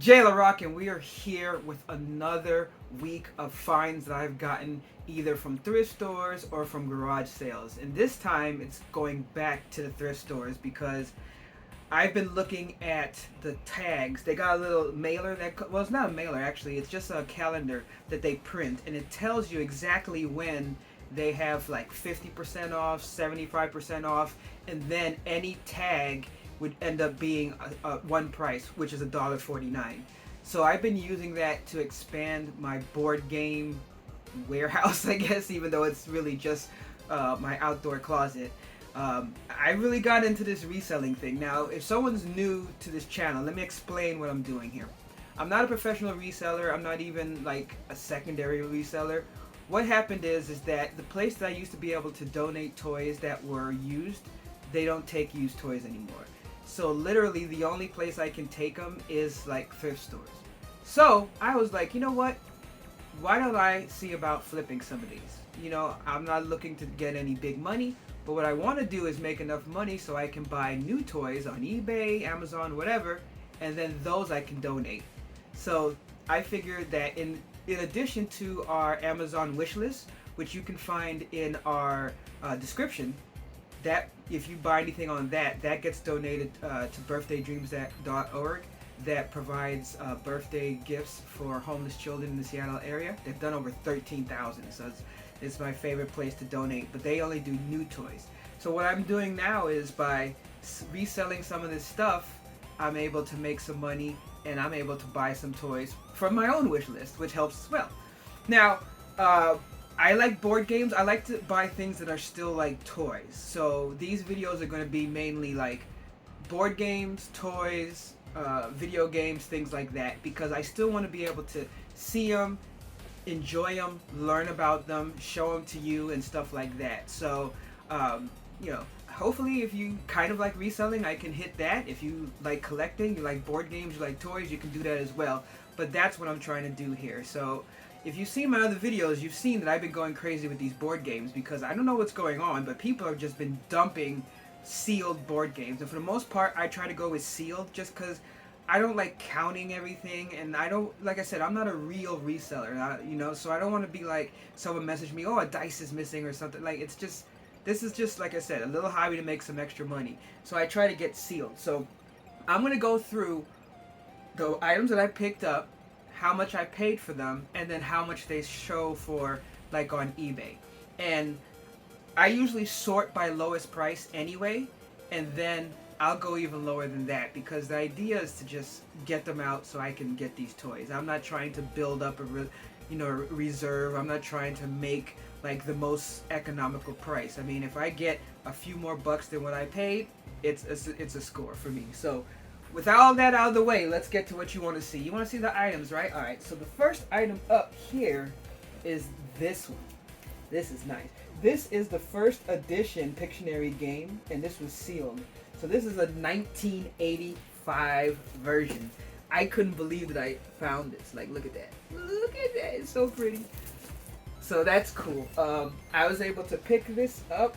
Jay LaRock, and we are here with another week of finds that I've gotten either from thrift stores or from garage sales. And this time it's going back to the thrift stores because I've been looking at the tags. They got a little mailer well, it's not a mailer actually, it's just a calendar that they print, and it tells you exactly when they have like 50% off, 75% off, and then any tag would end up being one price, which is $1.49. So I've been using that to expand my board game warehouse, I guess, even though it's really just my outdoor closet. I really got into this reselling thing. Now, if someone's new to this channel, let me explain what I'm doing here. I'm not a professional reseller. I'm not even like a secondary reseller. What happened is that the place that I used to be able to donate toys that were used, they don't take used toys anymore. So literally the only place I can take them is like thrift stores. So I was like, you know what? Why don't I see about flipping some of these? You know, I'm not looking to get any big money, but what I want to do is make enough money so I can buy new toys on eBay, Amazon, whatever, and then those I can donate. So I figured that in addition to our Amazon wish list, which you can find in our description, that if you buy anything on that, that gets donated to birthdaydreams.org, that provides birthday gifts for homeless children in the Seattle area. They've done over 13,000, so it's my favorite place to donate, but they only do new toys. So what I'm doing now is by reselling some of this stuff, I'm able to make some money, and I'm able to buy some toys from my own wish list, which helps as well. Now, I like board games. I like to buy things that are still like toys. So these videos are going to be mainly like board games, toys, video games, things like that, because I still want to be able to see them, enjoy them, learn about them, show them to you and stuff like that. So, you know, hopefully if you kind of like reselling, I can hit that. If you like collecting, you like board games, you like toys, you can do that as well. But that's what I'm trying to do here. So if you've seen my other videos, you've seen that I've been going crazy with these board games because I don't know what's going on, but people have just been dumping sealed board games. And for the most part, I try to go with sealed just because I don't like counting everything, and I don't, like I said, I'm not a real reseller, you know, so I don't want to be like, someone message me, oh, a dice is missing or something. Like, it's just, this is just, like I said, a little hobby to make some extra money. So I try to get sealed. So I'm going to go through the items that I picked up, how much I paid for them, and then how much they show for, like, on eBay. And I usually sort by lowest price anyway, and then I'll go even lower than that because the idea is to just get them out so I can get these toys. I'm not trying to build up a reserve. I'm not trying to make like the most economical price. I mean, if I get a few more bucks than what I paid, it's a score for me. So with all that out of the way, let's get to what you want to see. You want to see the items, right? All right, so the first item up here is this one. This is nice. This is the first edition Pictionary game, and this was sealed. So this is a 1985 version. I couldn't believe that I found this. Like, look at that. Look at that. It's so pretty. So that's cool. I was able to pick this up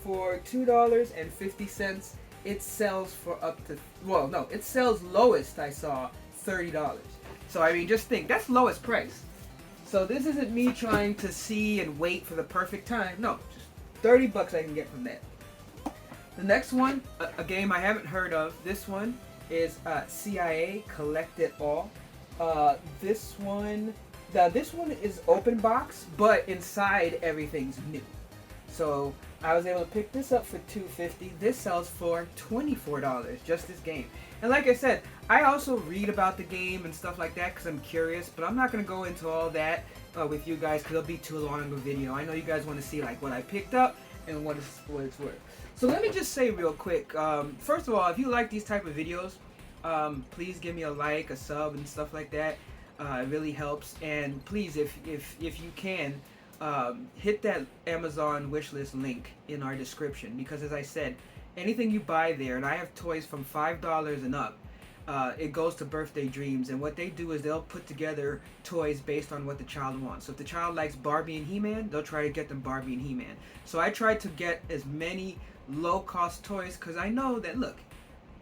for $2.50. It sells for up to, well, no, it sells lowest, I saw, $30. So, I mean, just think, that's lowest price. So this isn't me trying to see and wait for the perfect time. No, just 30 bucks I can get from that. The next one, a game I haven't heard of. This one is CIA Collect It All. This one is open box, but inside everything's new. So I was able to pick this up for $2.50. This sells for $24, just this game. And like I said, I also read about the game and stuff like that because I'm curious, but I'm not going to go into all that with you guys because it'll be too long of a video. I know you guys want to see like what I picked up and what it's worth. So let me just say real quick, first of all, if you like these type of videos, please give me a like, a sub, and stuff like that. It really helps. And please, if you can, hit that Amazon wishlist link in our description because, as I said, anything you buy there, and I have toys from $5 and up, it goes to Birthday Dreams, and what they do is they'll put together toys based on what the child wants. So if the child likes Barbie and He-Man, they'll try to get them Barbie and He-Man. So I try to get as many low-cost toys because I know that, look,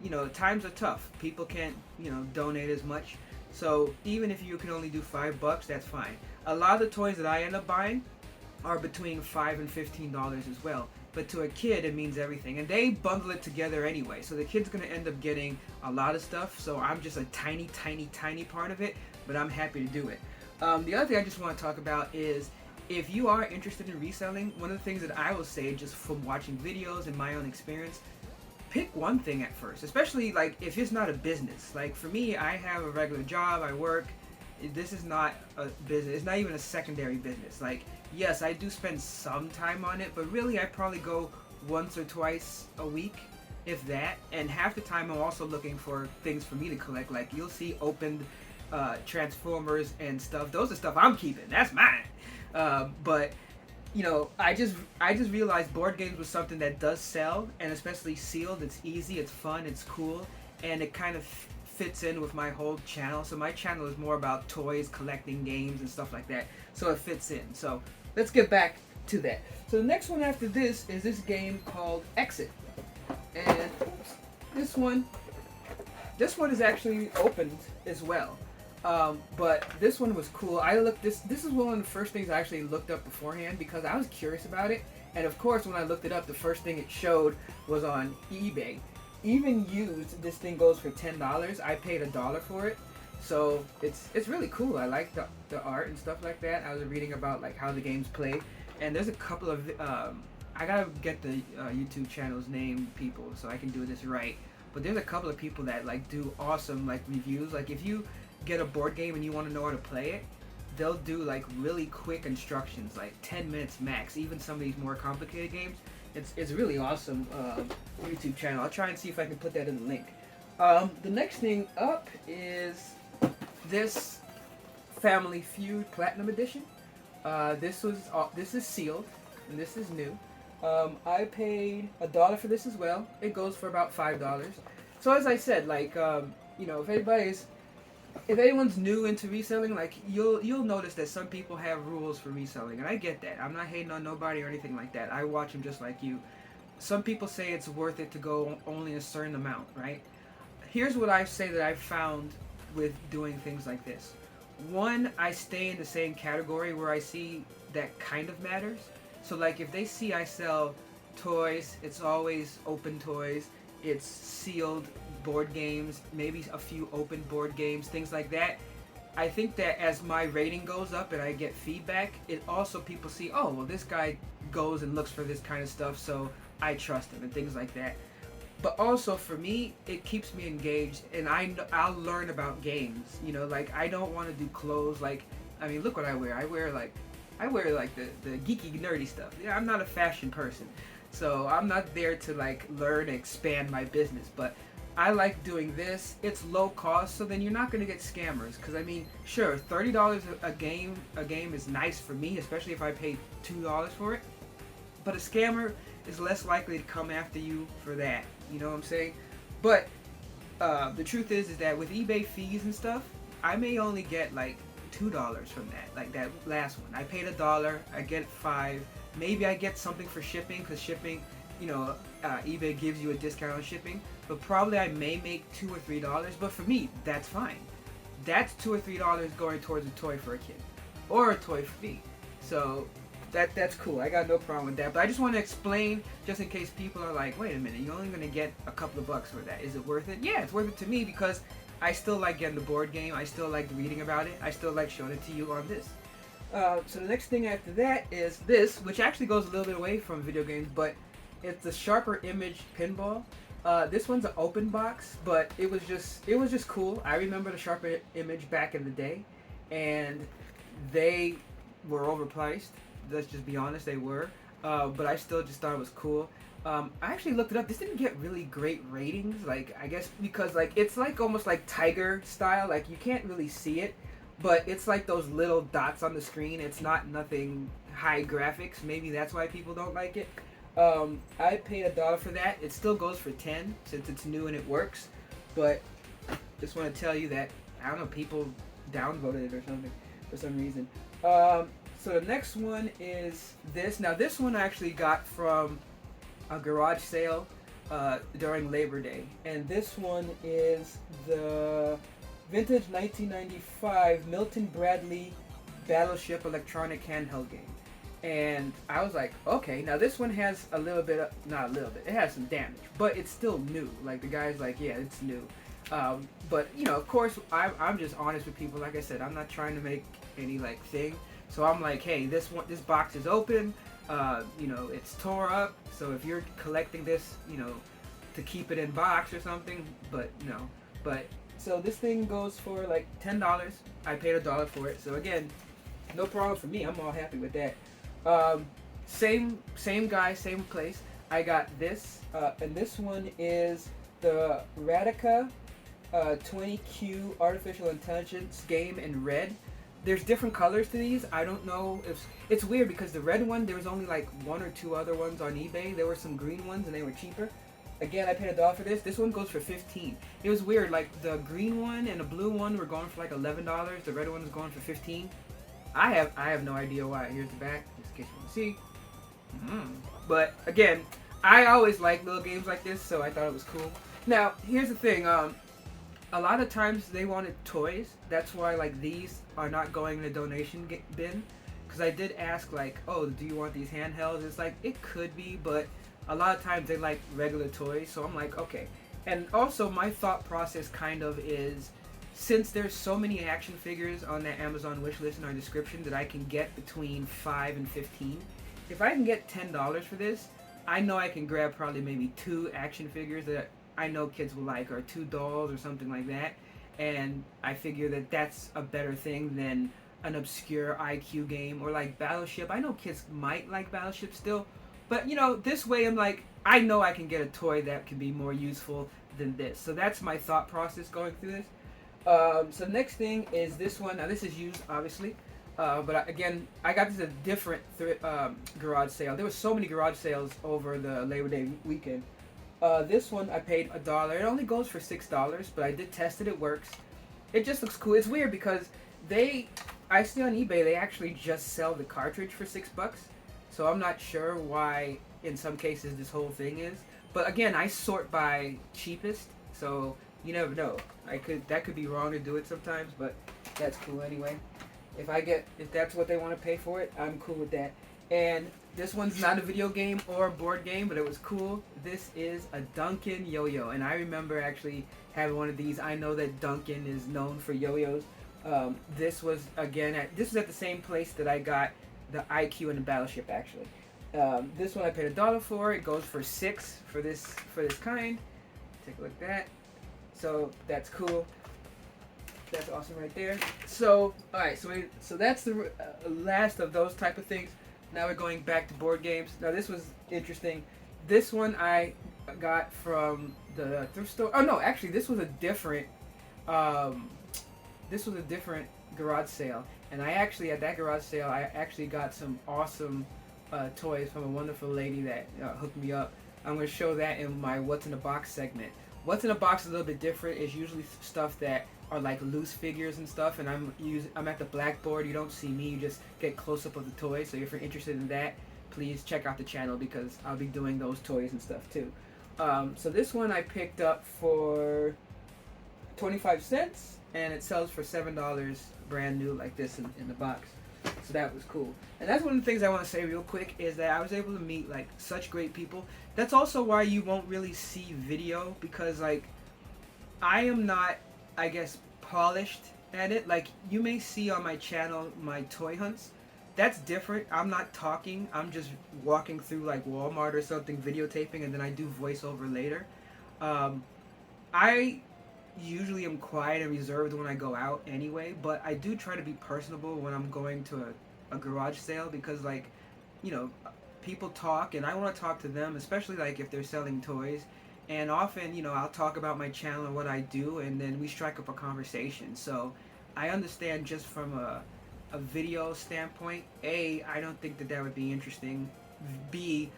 you know, times are tough. People can't, you know, donate as much. So even if you can only do $5, that's fine. A lot of the toys that I end up buying are between $5 and $15 as well. But to a kid, it means everything, and they bundle it together anyway. So the kid's gonna end up getting a lot of stuff. So I'm just a tiny, tiny, tiny part of it, but I'm happy to do it. The other thing I just want to talk about is if you are interested in reselling, one of the things that I will say just from watching videos and my own experience, pick one thing at first, especially like if it's not a business. Like for me, I have a regular job, I work. This is not a business. It's not even a secondary business. Like, yes, I do spend some time on it, but really I probably go once or twice a week, if that. And half the time I'm also looking for things for me to collect. Like you'll see opened Transformers and stuff. Those are stuff I'm keeping. That's mine. But I just realized board games was something that does sell, and especially sealed. It's easy, it's fun, it's cool, and it kind of fits in with my whole channel. So my channel is more about toys, collecting games, and stuff like that. So it fits in. So let's get back to that. So the next one after this is this game called Exit, and this one is actually opened as well. But this one was cool. This is one of the first things I actually looked up beforehand because I was curious about it. And of course, when I looked it up, the first thing it showed was on eBay. Even used, this thing goes for $10. I paid $1 for it, so it's really cool. I like the art and stuff like that. I was reading about like how the game's played, and there's a couple of I gotta get the YouTube channel's name, people, so I can do this right. But there's a couple of people that like do awesome like reviews. Like if you get a board game and you want to know how to play it, they'll do like really quick instructions, like 10 minutes max. Even some of these more complicated games, it's really awesome YouTube channel. I'll try and see if I can put that in the link. The next thing up is this Family Feud Platinum Edition. This is sealed and this is new. I paid $1 for this as well. It goes for about $5. So as I said, like if anyone's new into reselling, like you'll notice that some people have rules for reselling, and I get that. I'm not hating on nobody or anything like that. I watch them just like you. Some people say it's worth it to go only a certain amount, right? Here's what I say that I've found with doing things like this. One, I stay in the same category where I see that kind of matters. So like if they see I sell toys, it's always open toys. It's sealed board games, maybe a few open board games, things like that. I think that as my rating goes up and I get feedback, it also people see, oh, well, this guy goes and looks for this kind of stuff, so I trust him and things like that. But also for me, it keeps me engaged, and I'll learn about games. Like I don't want to do clothes. Like, I mean, look what I wear. I wear like the geeky nerdy stuff. Yeah, I'm not a fashion person, so I'm not there to like learn and expand my business. But I like doing this. It's low cost, so then you're not going to get scammers. Because I mean, sure, $30 a game is nice for me, especially if I paid $2 for it. But a scammer is less likely to come after you for that. You know what I'm saying? But the truth is that with eBay fees and stuff, I may only get like $2 from that. Like that last one, I paid $1. I get $5. Maybe I get something for shipping, because shipping, eBay gives you a discount on shipping. But probably I may make $2 or $3. But for me, that's fine. That's $2 or $3 going towards a toy for a kid, or a toy for me. So that's cool. I got no problem with that. But I just want to explain, just in case people are like, wait a minute, you're only gonna get a couple of bucks for that. Is it worth it? Yeah, it's worth it to me because I still like getting the board game. I still like reading about it. I still like showing it to you on this. So the next thing after that is this, which actually goes a little bit away from video games, but it's the Sharper Image pinball. This one's an open box, but it was just cool. I remember the Sharper Image back in the day, and they were overpriced. Let's just be honest, they were. But I still just thought it was cool. I actually looked it up. This didn't get really great ratings. Like, I guess because like it's like almost like Tiger style. Like you can't really see it, but it's like those little dots on the screen. It's not nothing high graphics. Maybe that's why people don't like it. I paid $1 for that. It still goes for $10 since it's new and it works. But just want to tell you that I don't know, people downvoted it or something for some reason. So the next one is this. Now this one I actually got from a garage sale during Labor Day, and this one is the Vintage 1995 Milton Bradley Battleship electronic handheld game. And I was like, okay, now this one has a little bit of, not a little bit, it has some damage, but it's still new. Like the guy's like, yeah, it's new. But you know, of course, I'm just honest with people. Like I said, I'm not trying to make any like thing. So I'm like, hey, this box is open. You know, it's tore up. So if you're collecting this, you know, to keep it in box or something, but no. But so this thing goes for like $10. I paid $1 for it. So again, no problem for me. I'm all happy with that. Same guy, same place. I got this, and this one is the Radica 20Q Artificial Intelligence game in red. There's different colors to these. I don't know if it's weird because the red one there was only like one or two other ones on eBay. There were some green ones and they were cheaper. Again, I paid $1 for this. This one goes for $15. It was weird. Like the green one and the blue one were going for like $11. The red one is going for $15. I have no idea why. Here's the back, just in case you want to see. But again, I always like little games like this, so I thought it was cool. Now, here's the thing. A lot of times they wanted toys. That's why like these are not going in the donation bin. Because I did ask like, oh, do you want these handhelds? It's like, it could be, but a lot of times they like regular toys. So I'm like, okay. And also my thought process kind of is, since there's so many action figures on that Amazon wish list in our description that I can get between 5 and 15, if I can get $10 for this, I know I can grab probably maybe 2 action figures that I know kids will like, or 2 dolls or something like that. And I figure that that's a better thing than an obscure IQ game or like Battleship. I know kids might like Battleship still, but you know, this way I'm like, I know I can get a toy that can be more useful than this. So that's my thought process going through this. So next thing is this one. Now this is used, obviously, but again, I got this at a different garage sale. There were so many garage sales over the Labor Day weekend. This one I paid $1. It only goes for $6, but I did test it. It works. It just looks cool. It's weird because I see on eBay they actually just sell the cartridge for $6. So I'm not sure why in some cases this whole thing is. But again, I sort by cheapest, so you never know. That could be wrong to do it sometimes, but that's cool anyway. If that's what they want to pay for it, I'm cool with that. And this one's not a video game or a board game, but it was cool. This is a Duncan yo-yo, and I remember actually having one of these. I know that Duncan is known for yo-yos. This was at the same place that I got the IQ and the Battleship actually. This one I paid $1 for. It goes for $6 for this kind. Take a look at that. So that's cool. That's awesome right there. So all right, so that's the last of those type of things. Now we're going back to board games. Now this was interesting. This one I got from the thrift store. Oh no, actually this was a different garage sale. And I actually at that garage sale I actually got some awesome toys from a wonderful lady that hooked me up. I'm going to show that in my What's in the Box segment. What's in the Box is a little bit different. It's usually stuff that are like loose figures and stuff, and I'm at the blackboard. You don't see me, you just get close up of the toys. So if you're interested in that, please check out the channel because I'll be doing those toys and stuff too. So this one I picked up for 25 cents and it sells for $7 brand new like this in the box. So that was cool. And that's one of the things I want to say real quick is that I was able to meet like such great people. That's also why you won't really see video, because like I am not, I guess, polished at it. Like you may see on my channel my toy hunts. That's different. I'm not talking. I'm just walking through like Walmart or something, videotaping, and then I do voiceover later. I usually am quiet and reserved when I go out anyway, but I do try to be personable when I'm going to a garage sale because like, you know, people talk and I want to talk to them, especially like if they're selling toys. And often, you know, I'll talk about my channel and what I do, and then we strike up a conversation. So I understand just from a video standpoint, A, I don't think that would be interesting. B,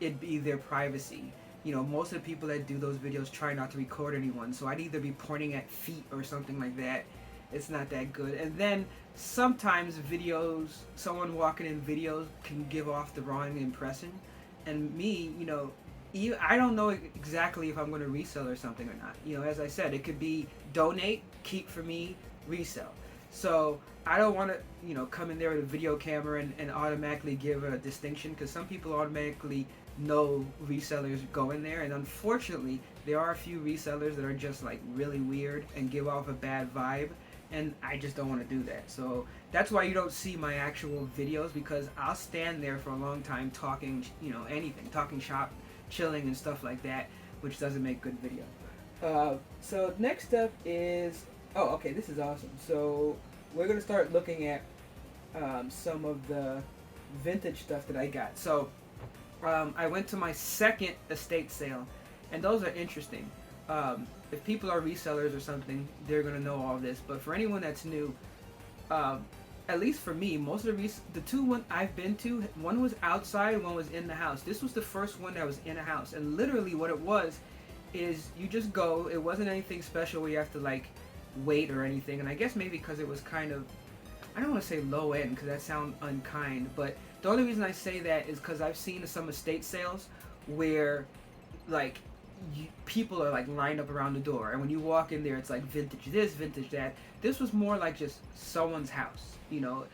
it'd be their privacy. You know, most of the people that do those videos try not to record anyone, so I'd either be pointing at feet or something like that. It's not that good. And then sometimes videos, someone walking in videos can give off the wrong impression. And me, you know, I don't know exactly if I'm going to resell or something or not. You know, as I said, it could be donate, keep for me, resell. So I don't want to, you know, come in there with a video camera and automatically give a distinction, because some people automatically know resellers go in there, and unfortunately there are a few resellers that are just like really weird and give off a bad vibe, and I just don't want to do that. So that's why you don't see my actual videos, because I'll stand there for a long time talking, you know, anything, talking shop, chilling and stuff like that, which doesn't make good video. So next up is, oh, okay, this is awesome. So we're gonna start looking at some of the vintage stuff that I got. So I went to my second estate sale, and those are interesting. If people are resellers or something, they're gonna know all this. But for anyone that's new, at least for me, most of the two one I've been to, one was outside, one was in the house. This was the first one that was in a house, and literally what it was is you just go. It wasn't anything special where you have to like wait or anything. And I guess maybe because it was kind of, I don't want to say low end because that sounds unkind, but the only reason I say that is because I've seen some estate sales where like people are like lined up around the door, and when you walk in there it's like vintage this, vintage that. This was more like just someone's house, you know.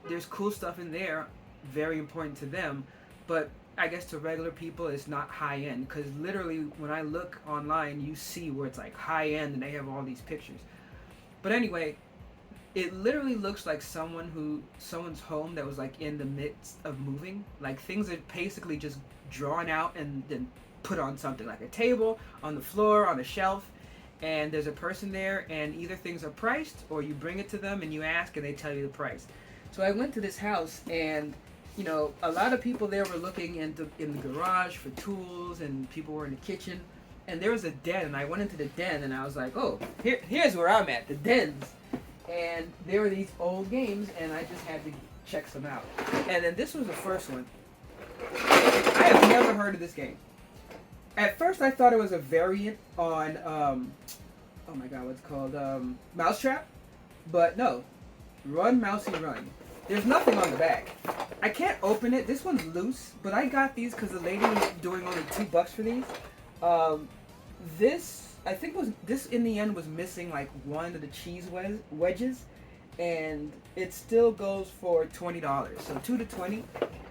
There's cool stuff in there, very important to them, but I guess to regular people it's not high end, because literally when I look online you see where it's like high end and they have all these pictures. But anyway, it literally looks like someone's home that was like in the midst of moving. Like things are basically just drawn out and then put on something like a table, on the floor, on a shelf, and there's a person there, and either things are priced or you bring it to them and you ask and they tell you the price. So I went to this house, and you know, a lot of people there were looking in the garage for tools, and people were in the kitchen, and there was a den, and I went into the den and I was like, oh, here's where I'm at, the dens. And there were these old games, and I just had to check some out. And then this was the first one. I have never heard of this game. At first I thought it was a variant on, oh my god, what's it called, Mousetrap? But no, Run Mousy Run. There's nothing on the back. I can't open it. This one's loose, but I got these because the lady was doing only $2 for these. This, I think this in the end was missing like one of the cheese wedges, and it still goes for $20. So 2 to 20.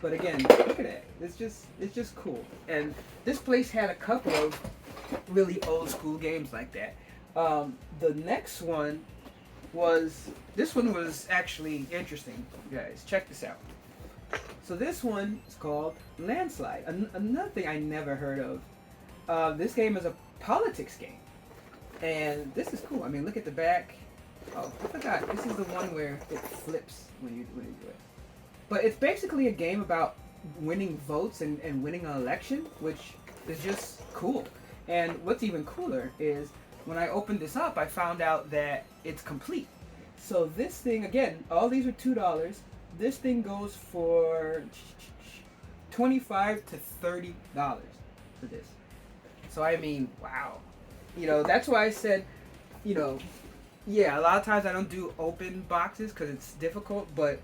But again, look at that. It's just cool. And this place had a couple of really old school games like that. The next one was, this one was actually interesting, guys. Check this out. So this one is called Landslide. Another thing I never heard of. This game is a politics game, and this is cool. I mean, look at the back. Oh, I forgot. This is the one where it flips when you do it. But it's basically a game about winning votes and winning an election, which is just cool. And what's even cooler is when I opened this up, I found out that it's complete. So this thing, again, all these are $2. This thing goes for $25 to $30 for this. So I mean, wow. You know, that's why I said, you know, yeah, a lot of times I don't do open boxes because it's difficult, but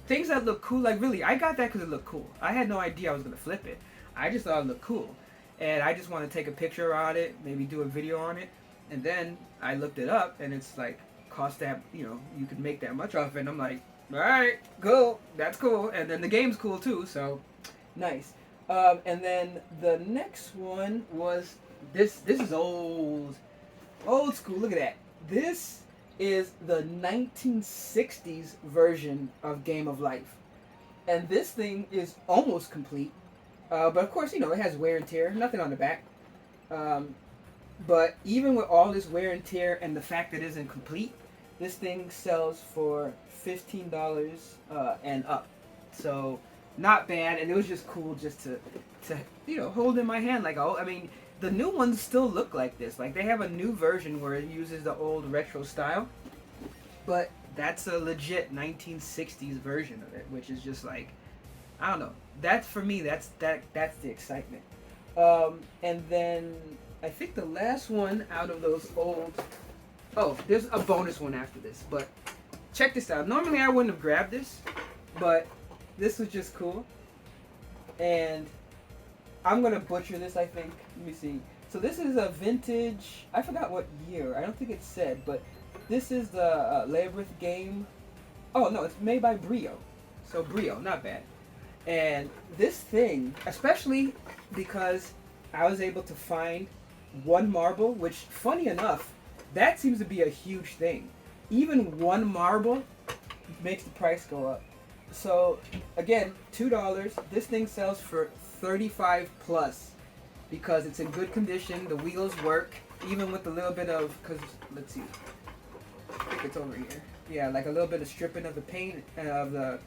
things that look cool, like really, I got that because it looked cool. I had no idea I was going to flip it. I just thought it looked cool. And I just want to take a picture on it, maybe do a video on it. And then I looked it up, and it's like, cost that, you know, you could make that much off it. And I'm like, all right, cool, that's cool. And then the game's cool too, so nice. And then the next one was this is old school. Look at that. This is the 1960s version of Game of Life. And this thing is almost complete. But of course, you know, it has wear and tear, nothing on the back. But even with all this wear and tear and the fact that it isn't complete, this thing sells for $15 and up. So not bad, and it was just cool just to you know, hold in my hand. Like, oh, I mean, the new ones still look like this. Like, they have a new version where it uses the old retro style, but that's a legit 1960s version of it, which is just like, I don't know. That's, for me, that's the excitement. And then I think the last one out of those old, oh, there's a bonus one after this, but check this out. Normally I wouldn't have grabbed this, but this was just cool. And I'm gonna butcher this. I think. Let me see. So this is a vintage. I forgot what year. I don't think it said, but this is the Labyrinth game. Oh no, it's made by Brio. So Brio, not bad. And this thing, especially because I was able to find one marble, which, funny enough, that seems to be a huge thing. Even one marble makes the price go up. So again, $2. This thing sells for 35 plus because it's in good condition. The wheels work, even with a little bit of, cause let's see, I think it's over here. Yeah, like a little bit of stripping of the paint of the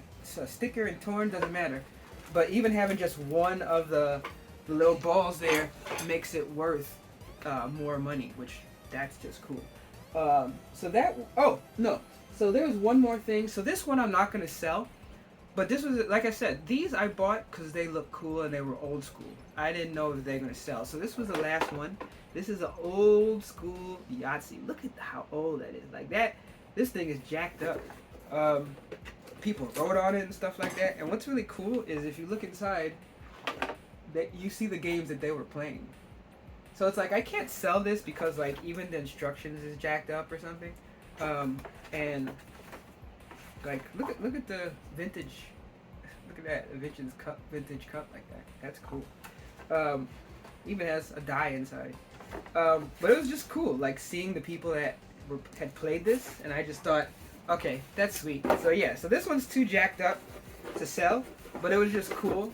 sticker and torn, doesn't matter. But even having just one of the little balls there makes it worth more money, which that's just cool. So that, oh no, so there's one more thing. So this one I'm not gonna sell, but this was, like I said, these I bought because they look cool and they were old school. I didn't know if they're gonna sell. So this was the last one. This is an old school Yahtzee. Look at how old that is. Like that, this thing is jacked up. People wrote on it and stuff like that. And what's really cool is if you look inside, that you see the games that they were playing. So it's like I can't sell this because like even the instructions is jacked up or something. And like look at the vintage. Look at that, a vintage cup like that. That's cool. Even has a die inside. But it was just cool, like seeing the people that had played this, and I just thought, okay, that's sweet. So yeah, so this one's too jacked up to sell, but it was just cool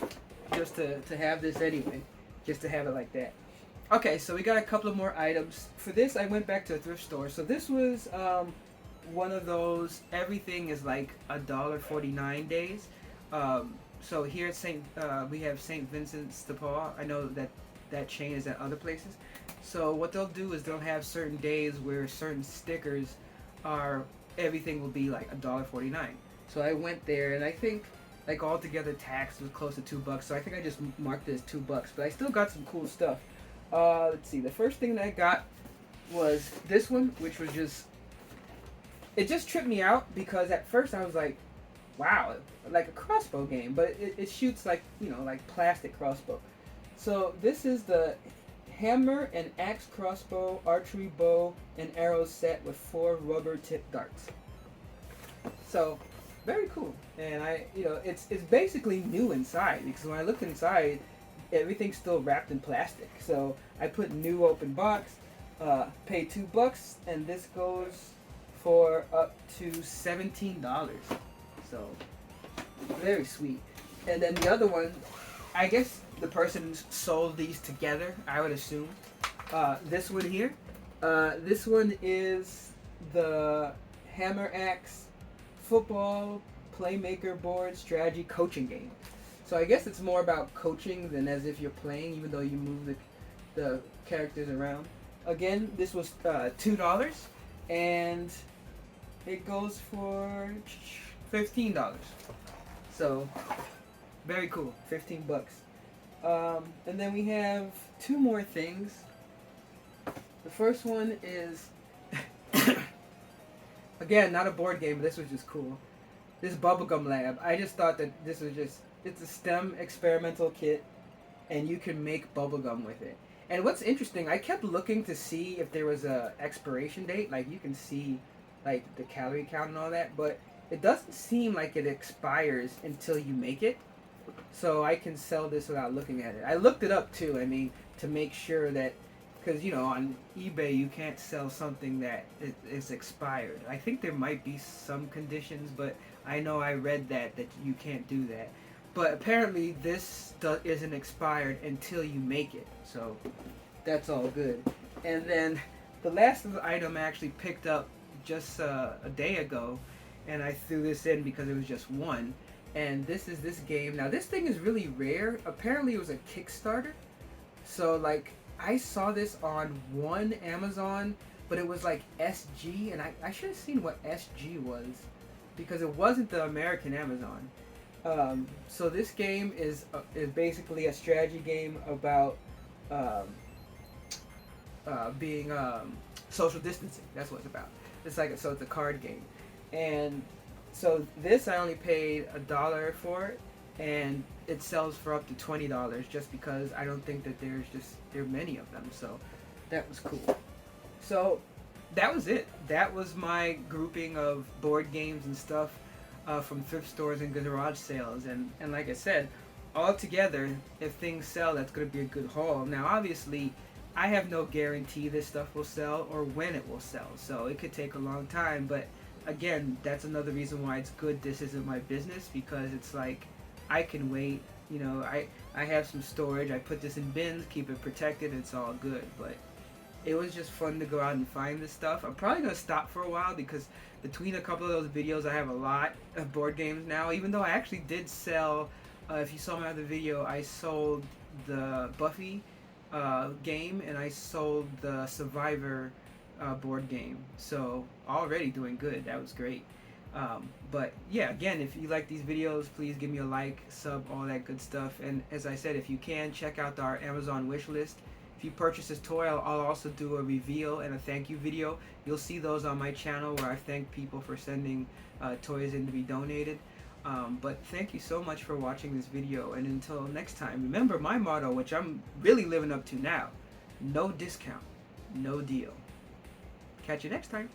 just to have this anyway, just to have it like that. Okay, so we got a couple of more items. For this, I went back to a thrift store. So this was one of those, everything is like $1.49 days. So here at we have St. Vincent's de Paul. I know that chain is at other places. So what they'll do is they'll have certain days where certain stickers are, everything will be like $1.49. So I went there, and I think like altogether tax was close to $2. So I think I just marked it as $2, but I still got some cool stuff. Let's see. The first thing that I got was this one, which was just, it just tripped me out because at first I was like, wow, like a crossbow game, but it shoots like, you know, like plastic crossbow. So this is the hammer and axe crossbow, archery bow, and arrow set with 4 rubber tip darts. So very cool. And it's basically new inside, because when I looked inside, everything's still wrapped in plastic. So I put new open box, paid $2, and this goes for up to $17. So very sweet. And then the other one, I guess the person sold these together, I would assume. This one here, this one is the Hammer Axe Football Playmaker Board Strategy Coaching Game. So I guess it's more about coaching than as if you're playing, even though you move the characters around. Again, this was $2, and it goes for $15. So very cool, $15. And then we have 2 more things. The first one is, again, not a board game, but this was just cool. This Bubblegum Lab. I just thought that this was just, it's a STEM experimental kit, and you can make bubblegum with it. And what's interesting, I kept looking to see if there was a expiration date. Like you can see like the calorie count and all that, but it doesn't seem like it expires until you make it. So I can sell this without looking at it. I looked it up too, I mean, to make sure that, because on eBay you can't sell something that is expired. I think there might be some conditions, but I know I read that you can't do that. But apparently this isn't expired until you make it, so that's all good. And then the last item I actually picked up just a day ago, and I threw this in because it was just one. And this is this game. Now this thing is really rare. Apparently it was a Kickstarter. So like I saw this on one Amazon, but it was like SG, and I should have seen what SG was because it wasn't the American Amazon. So this game is basically a strategy game about being social distancing. That's what it's about. It's it's a card game, and so this I only paid $1 for it, and it sells for up to $20 just because I don't think that there are many of them. So that was cool. So that was it. That was my grouping of board games and stuff from thrift stores and garage sales. And like I said, all together, if things sell, that's going to be a good haul. Now, obviously, I have no guarantee this stuff will sell or when it will sell. So it could take a long time. But again, that's another reason why it's good this isn't my business, because it's like I can wait. You know, I have some storage. I put this in bins, keep it protected. It's all good. But it was just fun to go out and find this stuff. I'm probably gonna stop for a while because between a couple of those videos, I have a lot of board games now. Even though I actually did sell, if you saw my other video, I sold the Buffy game and I sold the Survivor board game. So already doing good. That was great. But yeah, again, if you like these videos, please give me a like, sub, all that good stuff. And as I said, if you can, check out our Amazon wish list. If you purchase this toy, I'll also do a reveal and a thank you video. You'll see those on my channel where I thank people for sending toys in to be donated. But thank you so much for watching this video, and until next time, remember my motto, which I'm really living up to now: no discount, no deal. Catch you next time.